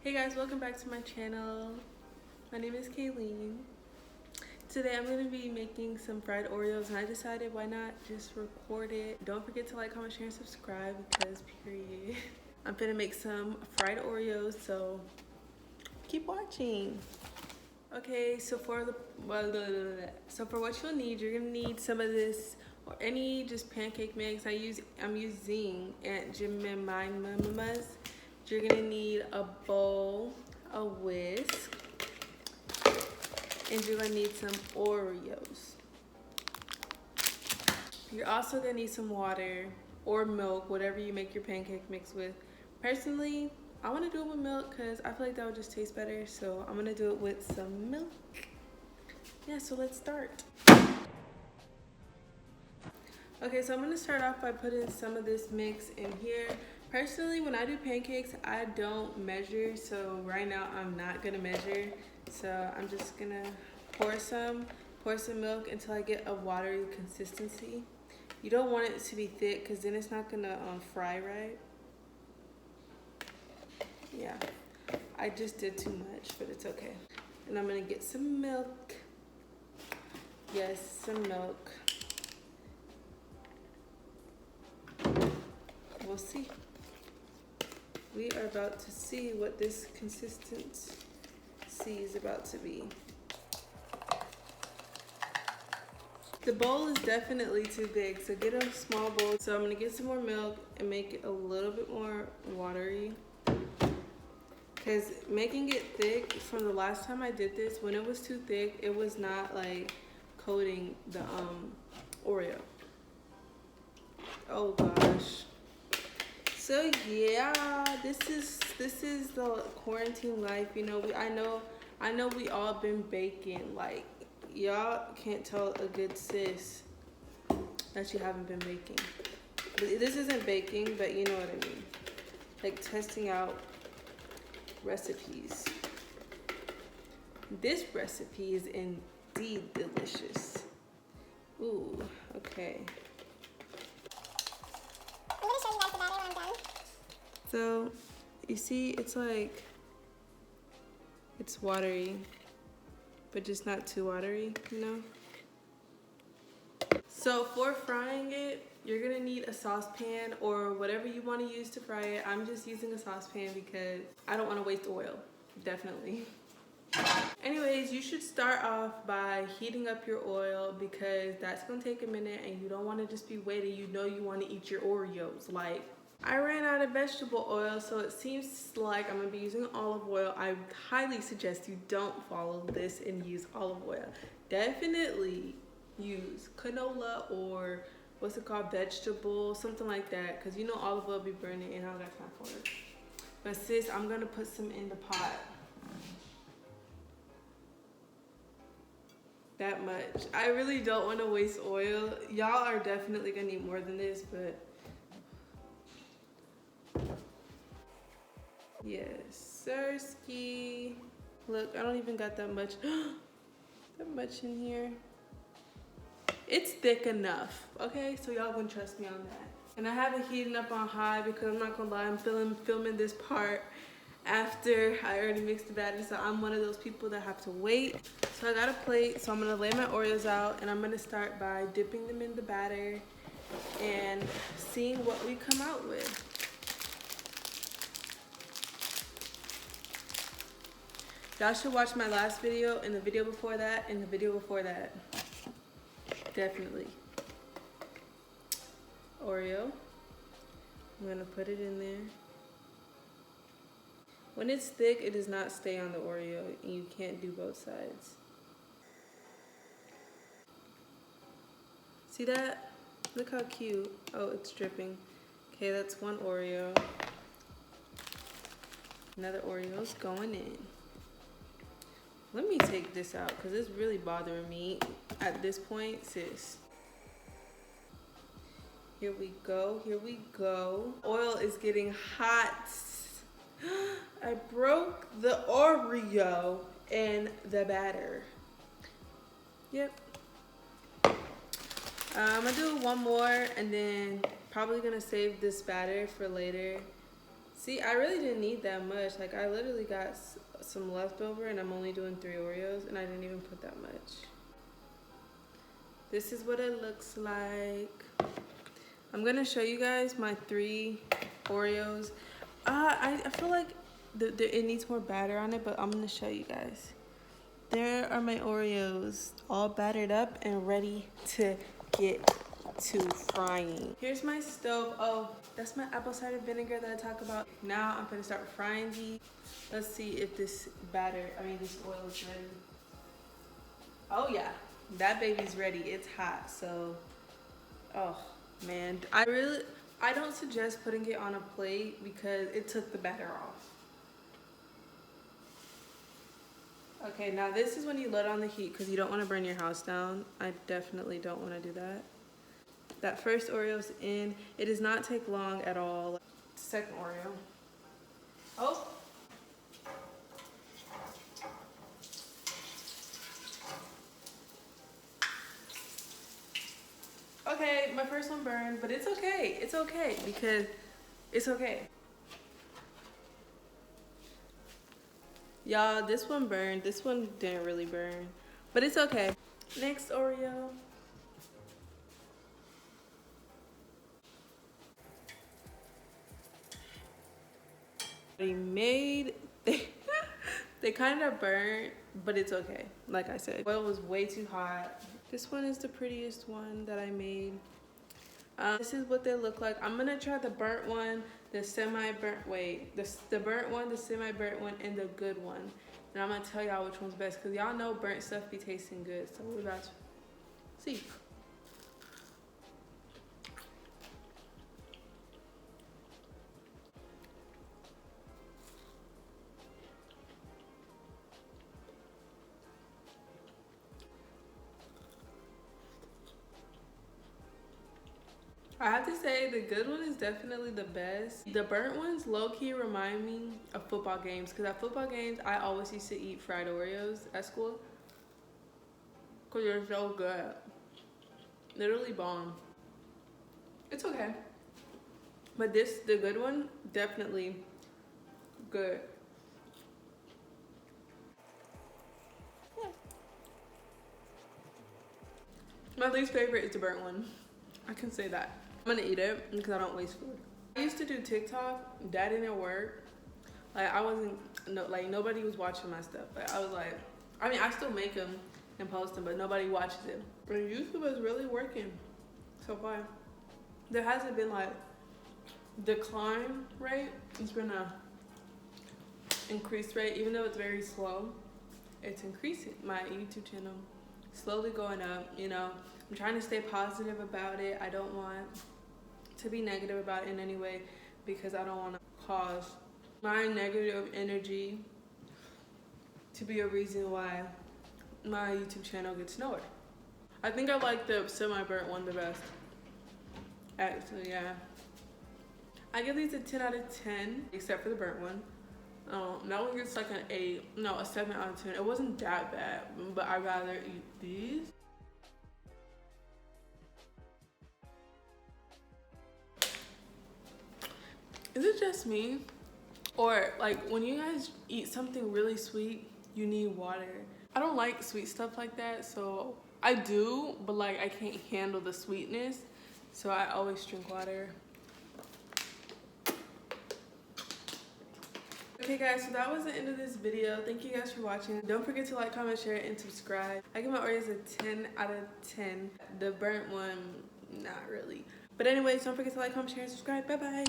Hey guys, welcome back to my channel. My name is Kayleen. Today I'm going to be making some fried Oreos and I decided why not just record it. Don't forget to like, comment, share, and subscribe because period. I'm going to make some fried Oreos, so keep watching. Okay, so for what you'll need, you're going to need some of this or any just pancake mix. I'm using Aunt Jemima's. You're gonna need a bowl, a whisk, and you're gonna need some Oreos. You're also gonna need some water or milk, whatever you make your pancake mix with. Personally, I wanna do it with milk because I feel like that would just taste better. So I'm gonna do it with some milk. Yeah, so let's start. Okay, so I'm gonna start off by putting some of this mix in here. Personally, when I do pancakes, I don't measure, so right now I'm not gonna measure. So I'm just gonna pour some milk until I get a watery consistency. You don't want it to be thick because then it's not gonna fry right. Yeah, I just did too much, but it's okay. And I'm gonna get some milk. Yes, some milk. We'll see. We are about to see what this consistency is about to be. The bowl is definitely too big, so get a small bowl. So I'm gonna get some more milk and make it a little bit more watery. Because making it thick, from the last time I did this, when it was too thick, it was not like coating the Oreo. Oh gosh. So yeah, this is the quarantine life. You know, I know we all been baking. Like, y'all can't tell a good sis that you haven't been baking. This isn't baking, but you know what I mean. Like testing out recipes. This recipe is indeed delicious. Ooh, okay. So, you see, it's like, it's watery, but just not too watery, you know? So for frying it, you're gonna need a saucepan or whatever you wanna use to fry it. I'm just using a saucepan because I don't wanna waste oil, definitely. Anyways, you should start off by heating up your oil because that's gonna take a minute and you don't wanna just be waiting. You know you wanna eat your Oreos, like, I ran out of vegetable oil, so it seems like I'm gonna be using olive oil. I highly suggest you don't follow this and use olive oil. Definitely use canola or what's it called, vegetable, something like that, because you know olive oil be burning and I don't got time for it. But sis, I'm gonna put some in the pot. That much. I really don't want to waste oil. Y'all are definitely gonna need more than this, but yes, sirski. Look, I don't even got that much in here. It's thick enough, okay? So y'all gonna trust me on that. And I have it heating up on high because I'm not gonna lie, I'm filming this part after I already mixed the batter, so I'm one of those people that have to wait. So I got a plate, so I'm gonna lay my Oreos out and I'm gonna start by dipping them in the batter and seeing what we come out with. Y'all should watch my last video and the video before that and the video before that. Definitely. Oreo. I'm gonna put it in there. When it's thick, it does not stay on the Oreo and you can't do both sides. See that? Look how cute. Oh, it's dripping. Okay, that's one Oreo. Another Oreo's going in. Let me take this out because it's really bothering me at this point, sis. Here we go, here we go. Oil is getting hot. I broke the Oreo in the batter. Yep. I'm gonna do one more and then probably gonna save this batter for later See, I really didn't need that much. Like, I literally got some leftover and I'm only doing 3 Oreos and I didn't even put that much. This is what it looks like. I'm gonna show you guys my 3 Oreos. I feel like it needs more batter on it, but I'm gonna show you guys. There are my Oreos, all battered up and ready to get to frying. Here's my stove. Oh, that's my apple cider vinegar that I talk about. Now I'm gonna start frying these. Let's see if this this oil is ready. Oh yeah, that baby's ready. It's hot, so, oh man. I don't suggest putting it on a plate because it took the batter off. Okay, now this is when you let on the heat because you don't want to burn your house down. I definitely don't want to do that. That first Oreo's in. It does not take long at all. Second Oreo. Oh. Okay, my first one burned, but it's okay. It's okay because it's okay. Y'all, this one burned. This one didn't really burn, but it's okay. Next Oreo. They kind of burnt, but it's okay. Like I said, oil was way too hot. This one is the prettiest one that I made. This is what they look like. I'm gonna try the burnt one, the semi-burnt, the burnt one, the semi-burnt one, and the good one. And I'm gonna tell y'all which one's best, because y'all know burnt stuff be tasting good. So we're about to see. I have to say the good one is definitely the best. The burnt ones low-key remind me of football games, because at football games I always used to eat fried Oreos at school because they're so good. Literally bomb. It's okay, but the good one, definitely good. My least favorite is the burnt one. I can say that. I'm gonna eat it because I don't waste food. I used to do TikTok. That didn't work. Like, I wasn't, like, nobody was watching my stuff. Like, I was like, I still make them and post them, but nobody watches them. But YouTube is really working so far. There hasn't been, like, decline rate. It's been a increased rate, even though it's very slow. It's increasing. My YouTube channel slowly going up, you know. I'm trying to stay positive about it. I don't want to be negative about it in any way because I don't want to cause my negative energy to be a reason why my YouTube channel gets nowhere. I think I like the semi-burnt one the best. Actually, yeah. I give these a 10 out of 10, except for the burnt one. That one gets like a 7 out of 10. It wasn't that bad, but I'd rather eat these. Is it just me? Or like when you guys eat something really sweet, you need water. I don't like sweet stuff like that, so I do, but like I can't handle the sweetness, so I always drink water. Okay guys, so that was the end of this video. Thank you guys for watching. Don't forget to like, comment, share, and subscribe. I give my Oreos a 10 out of 10. The burnt one, not really. But anyways, don't forget to like, comment, share, and subscribe. Bye bye.